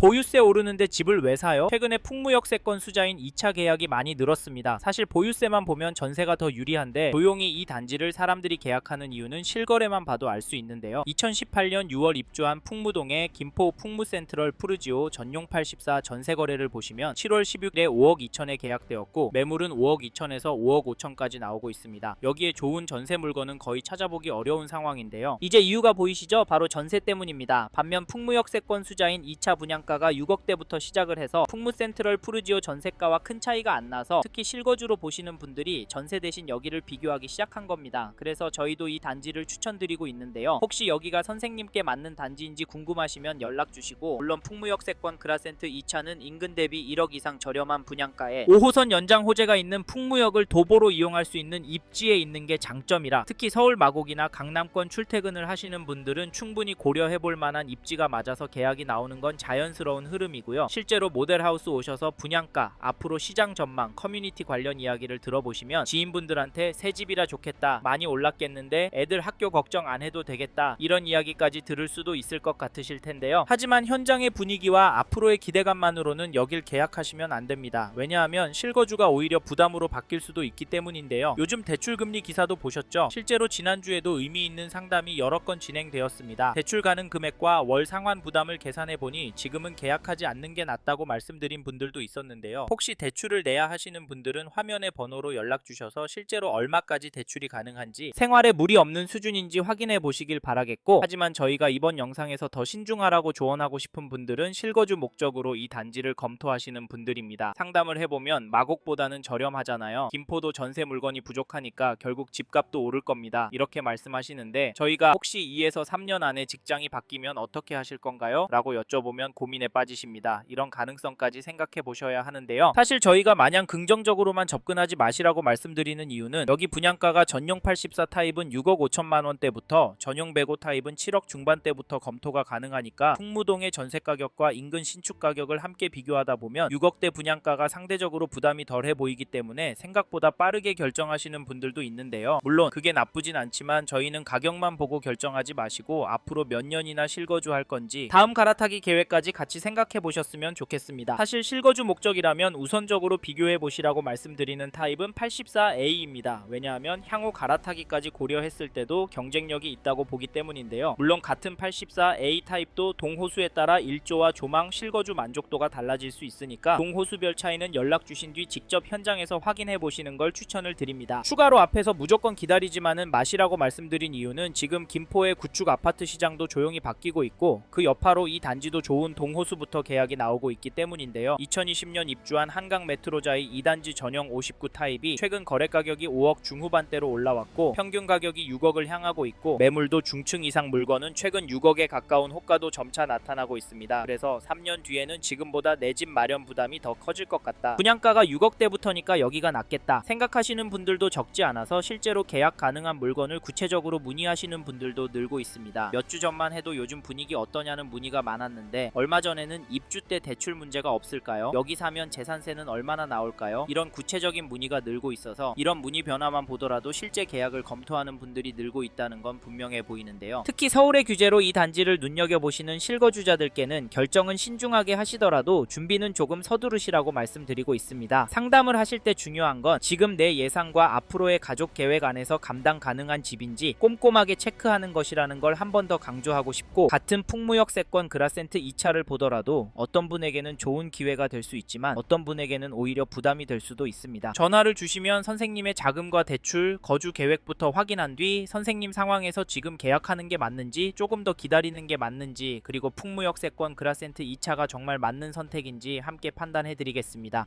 보유세 오르는데 집을 왜 사요? 최근에 풍무역세권 수자인 2차 계약이 많이 늘었습니다. 사실 보유세만 보면 전세가 더 유리한데 조용히 이 단지를 사람들이 계약하는 이유는 실거래만 봐도 알 수 있는데요. 2018년 6월 입주한 풍무동의 김포 풍무센트럴 푸르지오 전용 84 전세 거래를 보시면 7월 16일에 5억 2천에 계약되었고 매물은 5억 2천에서 5억 5천까지 나오고 있습니다. 여기에 좋은 전세 물건은 거의 찾아보기 어려운 상황인데요. 이제 이유가 보이시죠? 바로 전세 때문입니다. 반면 풍무역세권 수자인 2차 분양가가 6억대부터 시작을 해서 풍무센트럴 푸르지오 전세가와 큰 차이가 안 나서 특히 실거주로 보시는 분들이 전세 대신 여기를 비교하기 시작한 겁니다. 그래서 저희도 이 단지를 추천드리고 있는데요. 혹시 여기가 선생님께 맞는 단지인지 궁금하시면 연락 주시고, 물론 풍무역세권 그라센트 2차는 인근 대비 1억 이상 저렴한 분양가에 5호선 연장 호재가 있는 풍무역을 도보로 이용할 수 있는 입지에 있는 게 장점이라 특히 서울 마곡이나 강남권 출퇴근을 하시는 분들은 충분히 고려해볼 만한 입지가 맞아서 계약이 나오는 건 자연스러운 흐름이고요. 실제로 모델하우스 오셔서 분양가, 앞으로 시장 전망, 커뮤니티 관련 이야기를 들어보시면 지인분들한테 새 집이라 좋겠다, 많이 올랐겠는데 애들 학교 걱정 안 해도 되겠다, 이런 이야기까지 들을 수도 있을 것 같으실 텐데요. 하지만 현장의 분위기와 앞으로의 기대감만으로는 여길 계약하시면 안 됩니다. 왜냐하면 실거주가 오히려 부담으로 바뀔 수도 있기 때문인데요. 요즘 대출금리 기사도 보셨죠? 실제로 지난주에도 의미 있는 상담이 여러 건 진행되었습니다. 대출 가능 금액과 월 상환 부담을 계산해보니 지금은 계약하지 않는 게 낫다고 말씀드린 분들도 있었는데요. 혹시 대출을 내야 하시는 분들은 화면의 번호로 연락 주셔서 실제로 얼마까지 대출이 가능한지, 생활에 무리 없는 수준인지 확인해 보시길 바라겠고, 하지만 저희가 이번 영상에서 더 신중하라고 조언하고 싶은 분들은 실거주 목적으로 이 단지를 검토하시는 분들입니다. 상담을 해보면 마곡보다는 저렴하잖아요. 김포도 전세 물건이 부족하니까 결국 집값도 오를 겁니다, 이렇게 말씀하시는데, 저희가 혹시 2에서 3년 안에 직장이 바뀌면 어떻게 하실 건가요? 라고 여쭤보면 고민에 빠지십니다. 이런 가능성까지 생각해 보셔야 하는데요. 사실 저희가 마냥 긍정적으로만 접근하지 마시라고 말씀드리는 이유는 여기 분양가가 전용 84 타입은 6억 5천만 원대부터 전용 105 타입은 7억 중반대부터 검토가 가능하니까 풍무동의 전세 가격과 인근 신축 가격을 함께 비교하다 보면 6억대 분양가가 상대적으로 부담이 덜해 보이기 때문에 생각보다 빠르게 결정하시는 분들도 있는데요. 물론 그게 나쁘진 않지만 저희는 가격만 보고 결정하지 마시고 앞으로 몇 년이나 실거주할 건지 다음 갈아타기 계획까지 같이 생각해 보셨으면 좋겠습니다. 사실 실거주 목적이라면 우선적으로 비교해 보시라고 말씀드리는 타입은 84A입니다. 왜냐하면 향후 갈아타기까지 고려했을 때도 경쟁력이 있다고 보기 때문인데요. 물론 같은 84A 타입도 동호수에 따라 일조와 조망, 실거주 만족도가 달라질 수 있으니까 동호수별 차이는 연락 주신 뒤 직접 현장에서 확인해 보시는 걸 추천을 드립니다. 추가로 앞에서 무조건 기다리지만은 마시라고 말씀드린 이유는 지금 김포의 구축 아파트 시장도 조용히 바뀌고 있고 그 여파로 이 단지도 좋은 동호수부터 계약이 나오고 있기 때문인데요. 2020년 입주한 한강 메트로자이 2단지 전용 59 타입이 최근 거래 가격이 5억 중후반대로 올라왔고 평균 가격이 6억을 향하고 있고 매물도 중층 이상 물건은 최근 6억에 가까운 호가도 점차 나타나고 있습니다. 그래서 3년 뒤에는 지금보다 내 집 마련 부담이 더 커질 것 같다, 분양가가 6억대부터니까 여기가 낫겠다 생각하시는 분들도 적지 않아서 실제로 계약 가능한 물건을 구체적으로 문의하시는 분들도 늘고 있습니다. 몇 주 전만 해도 요즘 분위기 어떠냐는 문의가 많았는데 얼마 전에는 입주 때 대출 문제가 없을까요? 여기 사면 재산세는 얼마나 나올까요? 이런 구체적인 문의가 늘고 있어서 이런 문의 변화만 보더라도 실제 계약을 검토하는 분들이 늘고 있다는 건 분명해 보이는데요. 특히 서울의 규제로 이 단지를 눈여겨보시는 실거주자들께는 결정은 신중하게 하시더라도 준비는 조금 서두르시라고 말씀드리고 있습니다. 상담을 하실 때 중요한 건 지금 내 예상과 앞으로의 가족 계획 안에서 감당 가능한 집인지 꼼꼼하게 체크하는 것이라는 걸 한 번 더 강조하고 싶고, 같은 풍무역세권 그라센트 2차를 보더라도 어떤 분에게는 좋은 기회가 될 수 있지만 어떤 분에게는 오히려 부담이 될 수도 있습니다. 전화를 주시면 선생님의 자금과 대출, 거주 계획부터 확인한 뒤 선생님 상황에서 지금 계약하는 게 맞는지, 조금 더 기다리는 게 맞는지, 그리고 풍무역세권 그라센트 2차가 정말 맞는 선택인지 함께 판단해 드리겠습니다.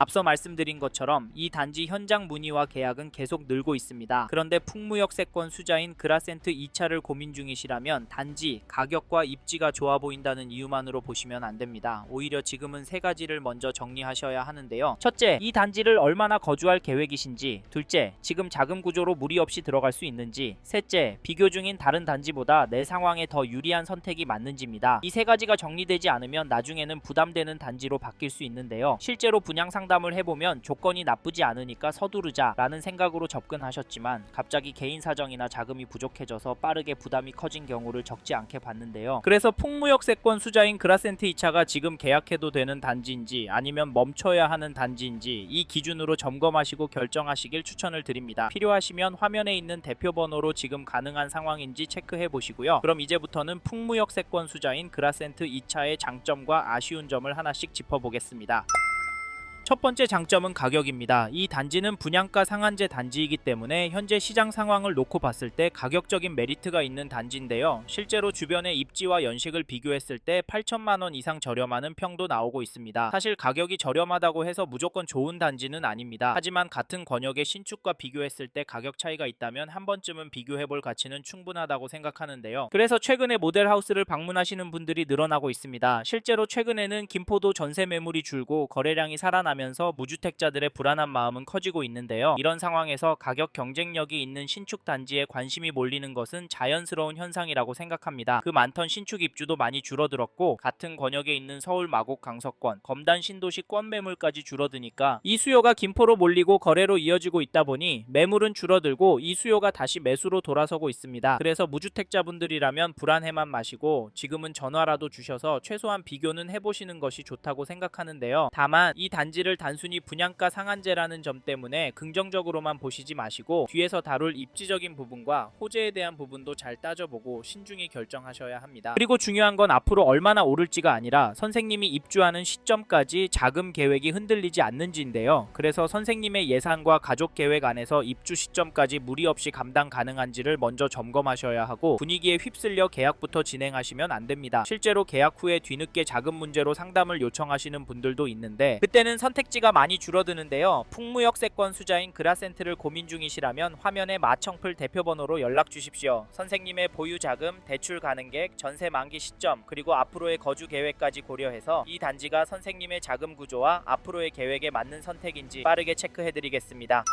앞서 말씀드린 것처럼 이 단지 현장 문의와 계약은 계속 늘고 있습니다. 그런데 풍무역세권 수자인 그라센트 2차를 고민 중이시라면 단지 가격과 입지가 좋아 보인다는 이유만으로 보시면 안 됩니다. 오히려 지금은 세 가지를 먼저 정리하셔야 하는데요. 첫째, 이 단지를 얼마나 거주할 계획이신지. 둘째, 지금 자금 구조로 무리 없이 들어갈 수 있는지. 셋째, 비교 중인 다른 단지보다 내 상황에 더 유리한 선택이 맞는지입니다. 이 세 가지가 정리되지 않으면 나중에는 부담되는 단지로 바뀔 수 있는데요. 실제로 분양 상담 상담을 해보면 조건이 나쁘지 않으니까 서두르자 라는 생각으로 접근하셨지만 갑자기 개인 사정이나 자금이 부족해져서 빠르게 부담이 커진 경우를 적지 않게 봤는데요. 그래서 풍무역세권 수자인 그라센트 2차가 지금 계약해도 되는 단지인지 아니면 멈춰야 하는 단지인지 이 기준으로 점검하시고 결정하시길 추천을 드립니다. 필요하시면 화면에 있는 대표 번호로 지금 가능한 상황인지 체크해 보시고요. 그럼 이제부터는 풍무역세권 수자인 그라센트 2차의 장점과 아쉬운 점을 하나씩 짚어보겠습니다. 첫 번째 장점은 가격입니다. 이 단지는 분양가 상한제 단지이기 때문에 현재 시장 상황을 놓고 봤을 때 가격적인 메리트가 있는 단지인데요. 실제로 주변의 입지와 연식을 비교했을 때 8천만 원 이상 저렴하는 평도 나오고 있습니다. 사실 가격이 저렴하다고 해서 무조건 좋은 단지는 아닙니다. 하지만 같은 권역의 신축과 비교했을 때 가격 차이가 있다면 한 번쯤은 비교해볼 가치는 충분하다고 생각하는데요. 그래서 최근에 모델하우스를 방문하시는 분들이 늘어나고 있습니다. 실제로 최근에는 김포도 전세 매물이 줄고 거래량이 살아나면서 무주택자들의 불안한 마음은 커지고 있는데요. 이런 상황에서 가격 경쟁력이 있는 신축 단지에 관심이 몰리는 것은 자연스러운 현상이라고 생각합니다. 그 많던 신축 입주도 많이 줄어들었고 같은 권역에 있는 서울 마곡 강서권, 검단 신도시 권 매물까지 줄어드니까 이 수요가 김포로 몰리고 거래로 이어지고 있다 보니 매물은 줄어들고 이 수요가 다시 매수로 돌아서고 있습니다. 그래서 무주택자분들이라면 불안해만 마시고 지금은 전화라도 주셔서 최소한 비교는 해보시는 것이 좋다고 생각하는데요. 다만 이 단지를 단순히 분양가 상한제라는 점 때문에 긍정적으로만 보시지 마시고 뒤에서 다룰 입지적인 부분과 호재에 대한 부분도 잘 따져보고 신중히 결정하셔야 합니다. 그리고 중요한 건 앞으로 얼마나 오를지가 아니라 선생님이 입주하는 시점까지 자금 계획이 흔들리지 않는지인데요. 그래서 선생님의 예산과 가족 계획 안에서 입주 시점까지 무리 없이 감당 가능한지를 먼저 점검하셔야 하고 분위기에 휩쓸려 계약부터 진행하시면 안 됩니다. 실제로 계약 후에 뒤늦게 자금 문제로 상담을 요청하시는 분들도 있는데 그때는 선택지가 많이 줄어드는데요. 풍무역세권 수자인 그라센트를 고민 중이시라면 화면에 마청풀 대표번호로 연락 주십시오. 선생님의 보유 자금, 대출 가능객, 전세 만기 시점, 그리고 앞으로의 거주 계획까지 고려해서 이 단지가 선생님의 자금 구조와 앞으로의 계획에 맞는 선택인지 빠르게 체크해드리겠습니다.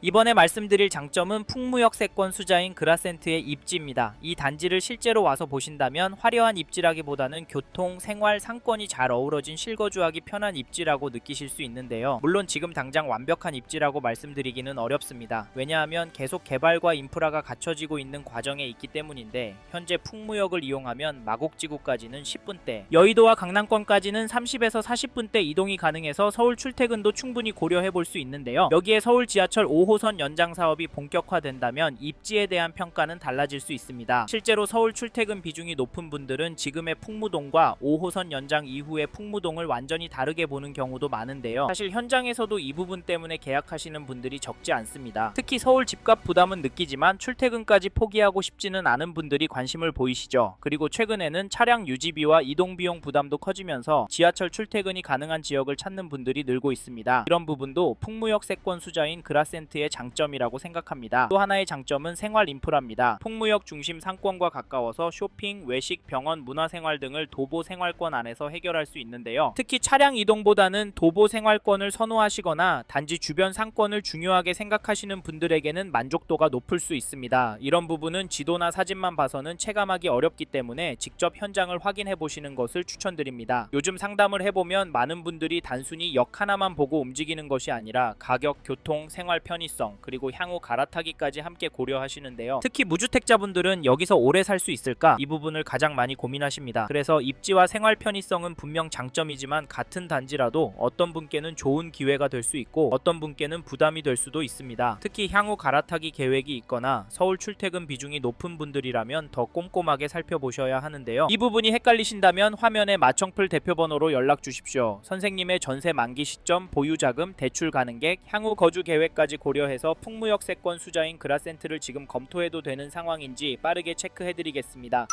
이번에 말씀드릴 장점은 풍무역세권 수자인 그라센트의 입지입니다. 이 단지를 실제로 와서 보신다면 화려한 입지라기보다는 교통, 생활, 상권이 잘 어우러진 실거주하기 편한 입지라고 느끼실 수 있는데요. 물론 지금 당장 완벽한 입지라고 말씀드리기는 어렵습니다. 왜냐하면 계속 개발과 인프라가 갖춰지고 있는 과정에 있기 때문인데 현재 풍무역을 이용하면 마곡지구까지는 10분대, 여의도와 강남권까지는 30에서 40분대 이동이 가능해서 서울 출퇴근도 충분히 고려해볼 수 있는데요. 여기에 서울 지하철 5호선 연장 사업이 본격화된다면 입지에 대한 평가는 달라질 수 있습니다. 실제로 서울 출퇴근 비중이 높은 분들은 지금의 풍무동과 5호선 연장 이후의 풍무동을 완전히 다르게 보는 경우도 많은데요. 사실 현장에서도 이 부분 때문에 계약하시는 분들이 적지 않습니다. 특히 서울 집값 부담은 느끼지만 출퇴근까지 포기하고 싶지는 않은 분들이 관심을 보이시죠. 그리고 최근에는 차량 유지비와 이동비용 부담도 커지면서 지하철 출퇴근이 가능한 지역을 찾는 분들이 늘고 있습니다. 이런 부분도 풍무역세권 수자인 그라센트의 장점이라고 생각합니다. 또 하나의 장점은 생활 인프라입니다. 풍무역 중심 상권과 가까워서 쇼핑, 외식, 병원, 문화생활 등을 도보 생활권 안에서 해결할 수 있는데요. 특히 차량 이동보다는 도보 생활권을 선호하시거나 단지 주변 상권을 중요하게 생각하시는 분들에게는 만족도가 높을 수 있습니다. 이런 부분은 지도나 사진만 봐서는 체감하기 어렵기 때문에 직접 현장을 확인해 보시는 것을 추천드립니다. 요즘 상담을 해보면 많은 분들이 단순히 역 하나만 보고 움직이는 것이 아니라 가격, 교통, 생활 편의성, 그리고 향후 갈아타기까지 함께 고려하시는데요. 특히 무주택자분들은 여기서 오래 살 수 있을까? 이 부분을 가장 많이 고민하십니다. 그래서 입지와 생활 편의성은 분명 장점이지만 같은 단지라도 어떤 분께는 좋은 기회가 될 수 있고 어떤 분께는 부담이 될 수도 있습니다. 특히 향후 갈아타기 계획이 있거나 서울 출퇴근 비중이 높은 분들이라면 더 꼼꼼하게 살펴보셔야 하는데요. 이 부분이 헷갈리신다면 화면에 마청풀 대표번호로 연락 주십시오. 선생님의 전세 만기 시점, 보유 자금, 대출 가능객, 향후 거주 계획까지 고려해서 풍무역세권 수자인 그라센트를 지금 검토해도 되는 상황인지 빠르게 체크해드리겠습니다.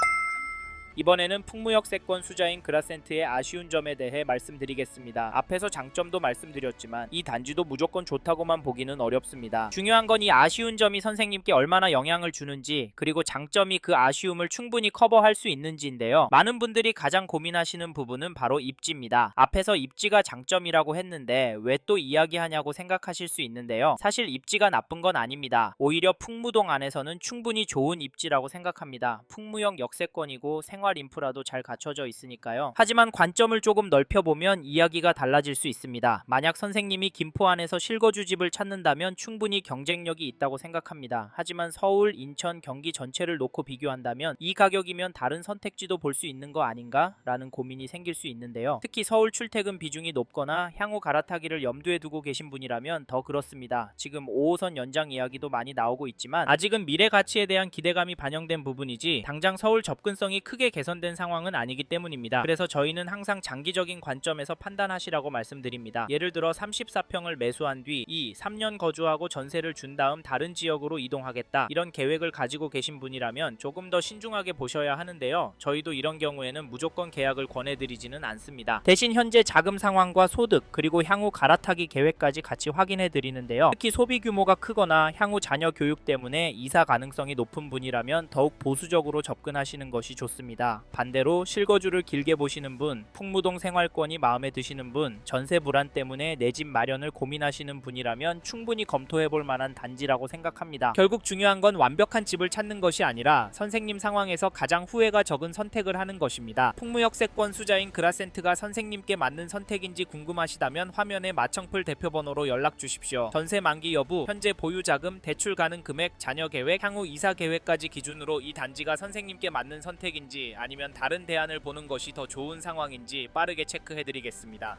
이번에는 풍무역세권 수자인 그라센트의 아쉬운 점에 대해 말씀드리겠습니다. 앞에서 장점도 말씀드렸지만 이 단지도 무조건 좋다고만 보기는 어렵습니다. 중요한 건 이 아쉬운 점이 선생님께 얼마나 영향을 주는지 그리고 장점이 그 아쉬움을 충분히 커버할 수 있는지인데요. 많은 분들이 가장 고민하시는 부분은 바로 입지입니다. 앞에서 입지가 장점이라고 했는데 왜 또 이야기하냐고 생각하실 수 있는데요. 사실 입지가 나쁜 건 아닙니다. 오히려 풍무동 안에서는 충분히 좋은 입지라고 생각합니다. 풍무역 역세권이고 생활 인프라도 잘 갖춰져 있으니까요. 하지만 관점을 조금 넓혀보면 이야기가 달라질 수 있습니다. 만약 선생님이 김포 안에서 실거주 집을 찾는다면 충분히 경쟁력이 있다고 생각합니다. 하지만 서울, 인천, 경기 전체를 놓고 비교한다면 이 가격이면 다른 선택지도 볼 수 있는 거 아닌가? 라는 고민이 생길 수 있는데요. 특히 서울 출퇴근 비중이 높거나 향후 갈아타기를 염두에 두고 계신 분이라면 더 그렇습니다. 지금 5호선 연장 이야기도 많이 나오고 있지만 아직은 미래 가치에 대한 기대감이 반영된 부분이지 당장 서울 접근성이 크게 개선된 상황은 아니기 때문입니다. 그래서 저희는 항상 장기적인 관점에서 판단하시라고 말씀드립니다. 예를 들어 34평을 매수한 뒤 3년 거주하고 전세를 준 다음 다른 지역으로 이동하겠다, 이런 계획을 가지고 계신 분이라면 조금 더 신중하게 보셔야 하는데요. 저희도 이런 경우에는 무조건 계약을 권해드리지는 않습니다. 대신 현재 자금 상황과 소득, 그리고 향후 갈아타기 계획까지 같이 확인해 드리는데요. 특히 소비 규모가 크거나 향후 자녀 교육 때문에 이사 가능성이 높은 분이라면 더욱 보수적으로 접근하시는 것이 좋습니다. 반대로 실거주를 길게 보시는 분, 풍무동 생활권이 마음에 드시는 분, 전세 불안 때문에 내 집 마련을 고민하시는 분이라면 충분히 검토해 볼 만한 단지라고 생각합니다. 결국 중요한 건 완벽한 집을 찾는 것이 아니라 선생님 상황에서 가장 후회가 적은 선택을 하는 것입니다. 풍무역세권 수자인 그라센트가 선생님께 맞는 선택인지 궁금하시다면 화면에 마청풀 대표번호로 연락 주십시오. 전세 만기 여부, 현재 보유 자금, 대출 가능 금액, 자녀 계획, 향후 이사 계획까지 기준으로 이 단지가 선생님께 맞는 선택인지 아니면 다른 대안을 보는 것이 더 좋은 상황인지 빠르게 체크해 드리겠습니다.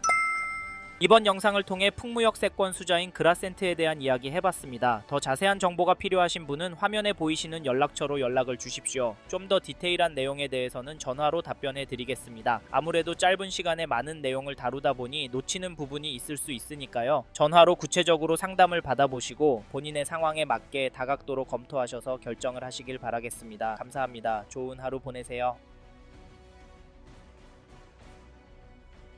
이번 영상을 통해 풍무역세권 수자인 그라센트에 대한 이야기 해봤습니다. 더 자세한 정보가 필요하신 분은 화면에 보이시는 연락처로 연락을 주십시오. 좀 더 디테일한 내용에 대해서는 전화로 답변해 드리겠습니다. 아무래도 짧은 시간에 많은 내용을 다루다 보니 놓치는 부분이 있을 수 있으니까요. 전화로 구체적으로 상담을 받아보시고 본인의 상황에 맞게 다각도로 검토하셔서 결정을 하시길 바라겠습니다. 감사합니다. 좋은 하루 보내세요.